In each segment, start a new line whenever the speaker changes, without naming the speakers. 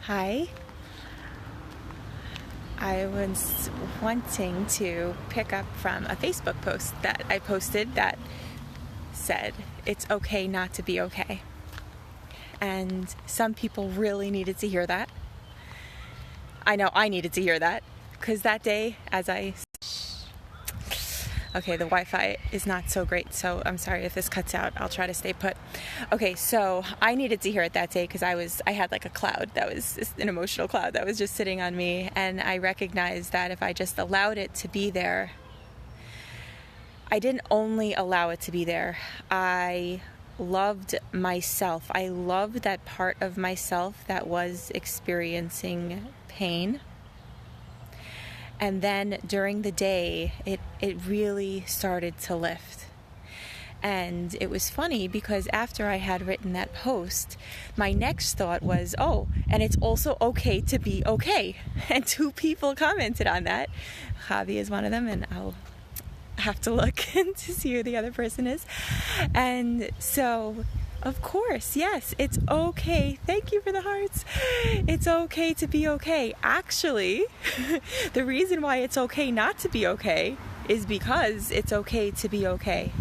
Hi. I was wanting to pick up from a Facebook post that I posted that said, it's okay not to be okay. And some people really needed to hear that. I know I needed to hear that because that day Okay, the Wi-Fi is not so great, so I'm sorry if this cuts out. I'll try to stay put. Okay, so I needed to hear it that day because I had like a cloud that was an emotional cloud that was just sitting on me, and I recognized that if I just allowed it to be there, I didn't only allow it to be there. I loved myself. I loved that part of myself that was experiencing pain. And then during the day, it really started to lift. And it was funny because after I had written that post, my next thought was, oh, and it's also okay to be okay. And 2 people commented on that. Javi is one of them, and I'll have to look to see who the other person is. And so, of course, yes, it's okay. Thank you for the hearts. It's okay to be okay. Actually, the reason why it's okay not to be okay is because it's okay to be okay.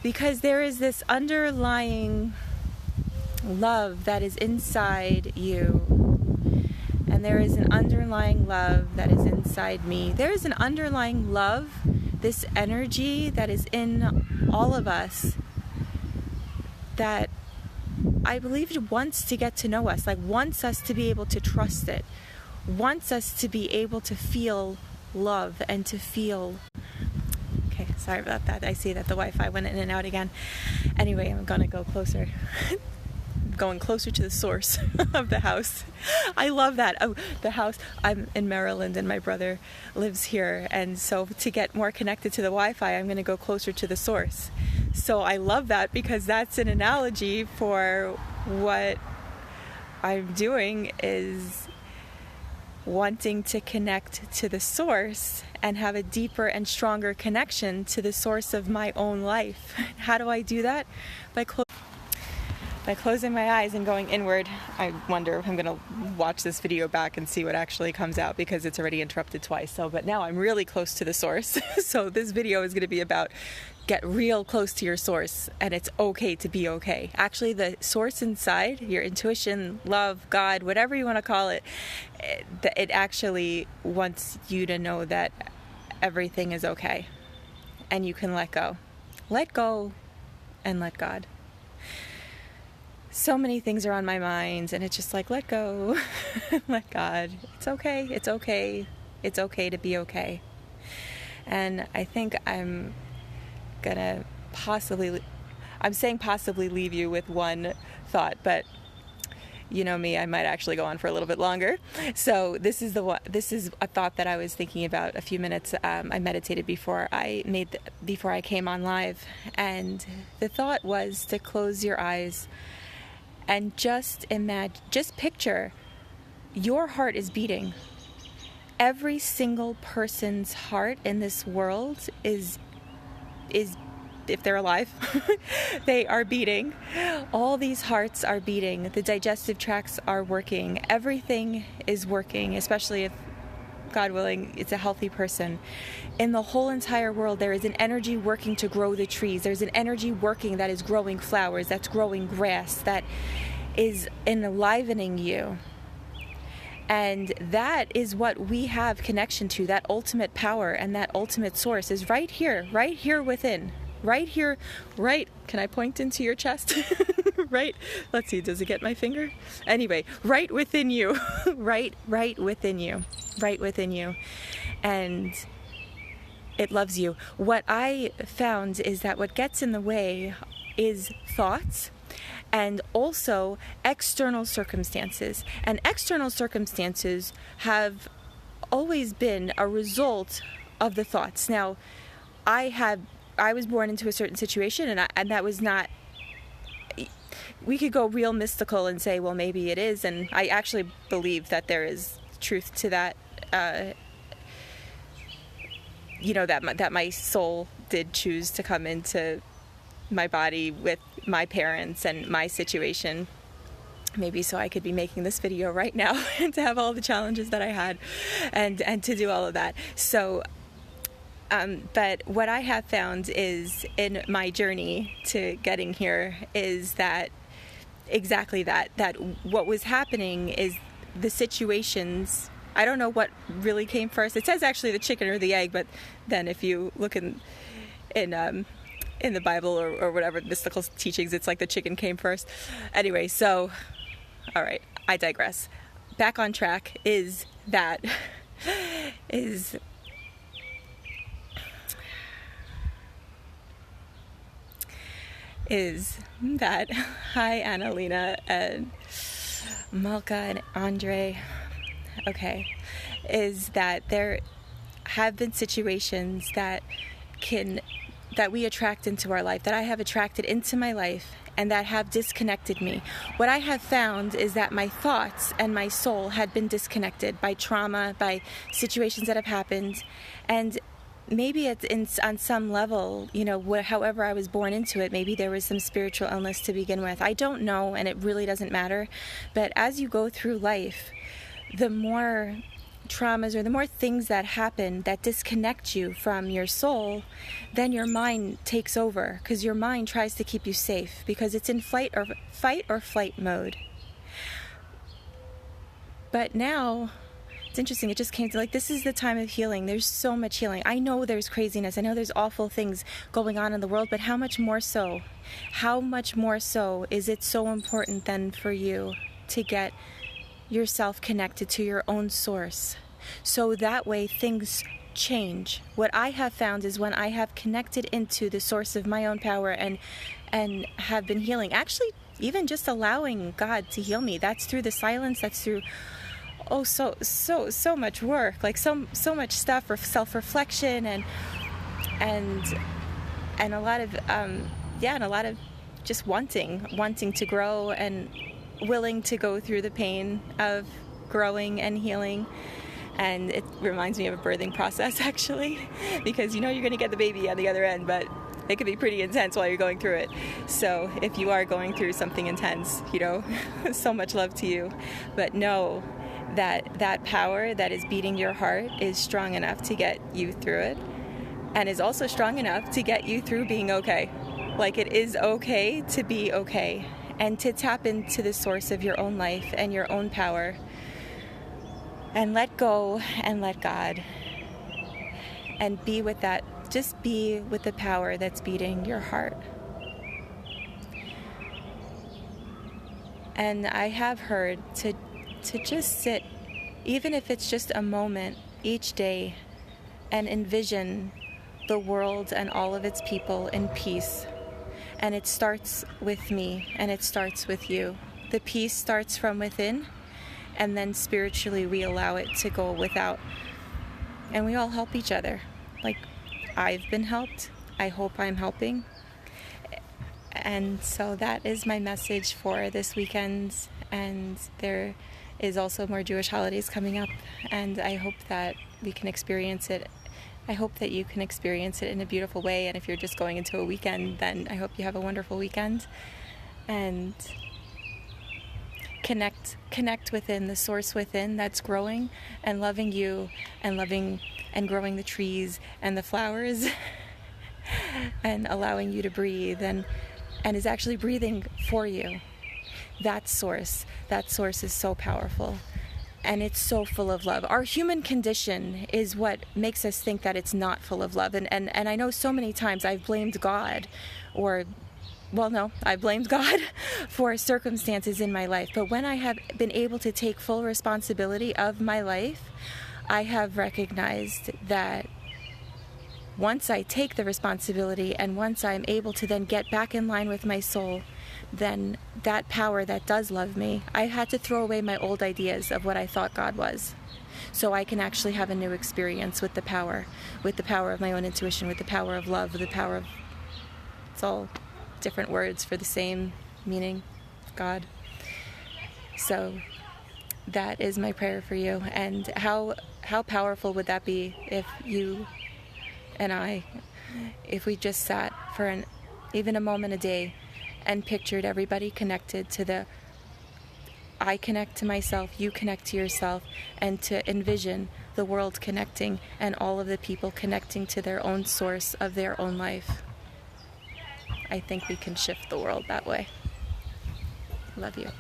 Because there is this underlying love that is inside you. And there is an underlying love that is inside me. There is an underlying love, this energy that is in all of us, that I believe wants to get to know us, like wants us to be able to trust it, wants us to be able to feel love and to feel... Okay, sorry about that. I see that the Wi-Fi went in and out again. Anyway, I'm gonna go closer. Going closer to the source of the house. I love that. Oh, the house. I'm in Maryland and my brother lives here, and so to get more connected to the Wi-Fi, I'm going to go closer to the source. So I love that because that's an analogy for what I'm doing, is wanting to connect to the source and have a deeper and stronger connection to the source of my own life. How do I do that? By closing my eyes and going inward. I wonder if I'm going to watch this video back and see what actually comes out because it's already interrupted twice. But now I'm really close to the source. So this video is going to be about get real close to your source, and it's okay to be okay. Actually, the source inside, your intuition, love, God, whatever you want to call it, it actually wants you to know that everything is okay. And you can let go. Let go and let God. So many things are on my mind, and it's just like, let go, let God. It's okay, it's okay, it's okay to be okay. And I think I'm saying possibly leave you with one thought, but you know me, I might actually go on for a little bit longer. So this is a thought that I was thinking about a few minutes. I meditated before I came on live, and the thought was to close your eyes and just picture your heart is beating. Every single person's heart in this world is if they're alive, they are beating. All these hearts are beating. The digestive tracts are working. Everything is working, especially if, God willing, it's a healthy person. In the whole entire world, there is an energy working to grow the trees. There's an energy working that is growing flowers, that's growing grass, that is enlivening you. And that is what we have connection to. That ultimate power and that ultimate source is right here within. Right here, right, can I point into your chest? Right, let's see, does it get my finger? Anyway, right within you, right within you, right within you. And it loves you. What I found is that what gets in the way is thoughts and also external circumstances. And external circumstances have always been a result of the thoughts. Now, I was born into a certain situation, and that was not... We could go real mystical and say, well, maybe it is, and I actually believe that there is truth to that. That my soul did choose to come into my body with my parents and my situation. maybe so I could be making this video right now and to have all the challenges that I had and to do all of that. So but what I have found is in my journey to getting here is that exactly that what was happening is the situations. I don't know what really came first. It says actually the chicken or the egg, but then if you look in the Bible or whatever mystical teachings, it's like the chicken came first. Anyway, so all right, I digress. Back on track is that hi Annalena and Malka and Andre. Okay, is that there have been situations that we attract into our life, that I have attracted into my life, and that have disconnected me. What I have found is that my thoughts and my soul had been disconnected by trauma, by situations that have happened, and maybe it's on some level, however I was born into it, maybe there was some spiritual illness to begin with. I don't know, and it really doesn't matter. But as you go through life, the more traumas or the more things that happen that disconnect you from your soul, then your mind takes over, because your mind tries to keep you safe because it's in fight or flight mode. But now it's interesting, it just came to this is the time of healing. There's so much healing. I know there's craziness, I know there's awful things going on in the world, but how much more so is it so important then for you to get yourself connected to your own source, so that way things change. What I have found is when I have connected into the source of my own power and have been healing, actually even just allowing God to heal me, that's through the silence, that's through so much work, so much stuff for self-reflection and a lot of and a lot of just wanting to grow and willing to go through the pain of growing and healing. And it reminds me of a birthing process, actually, because you're going to get the baby on the other end, but it can be pretty intense while you're going through it. So if you are going through something intense, so much love to you, but know that power that is beating your heart is strong enough to get you through it, and is also strong enough to get you through being okay. It is okay to be okay, and to tap into the source of your own life and your own power, and let go and let God, and be with that. Just be with the power that's beating your heart. And I have heard to just sit, even if it's just a moment each day, and envision the world and all of its people in peace. And it starts with me, and it starts with you. The peace starts from within, and then spiritually we allow it to go without. And we all help each other. I've been helped. I hope I'm helping. And so that is my message for this weekend. And there is also more Jewish holidays coming up, and I hope that we can experience it. I hope that you can experience it in a beautiful way. And if you're just going into a weekend, then I hope you have a wonderful weekend. And connect within the source within that's growing and loving you and loving and growing the trees and the flowers and allowing you to breathe and is actually breathing for you. That source is so powerful, and it's so full of love. Our human condition is what makes us think that it's not full of love. And I know so many times I've blamed God I blamed God for circumstances in my life. But when I have been able to take full responsibility of my life, I have recognized that once I take the responsibility and once I'm able to then get back in line with my soul, then that power that does love me, I had to throw away my old ideas of what I thought God was, so I can actually have a new experience with the power of my own intuition, with the power of love, with the power of, it's all different words for the same meaning, God. So that is my prayer for you. And how powerful would that be if you and I, if we just sat for even a moment a day and pictured everybody connected to the I connect to myself, you connect to yourself, and to envision the world connecting and all of the people connecting to their own source of their own life. I think we can shift the world that way. Love you.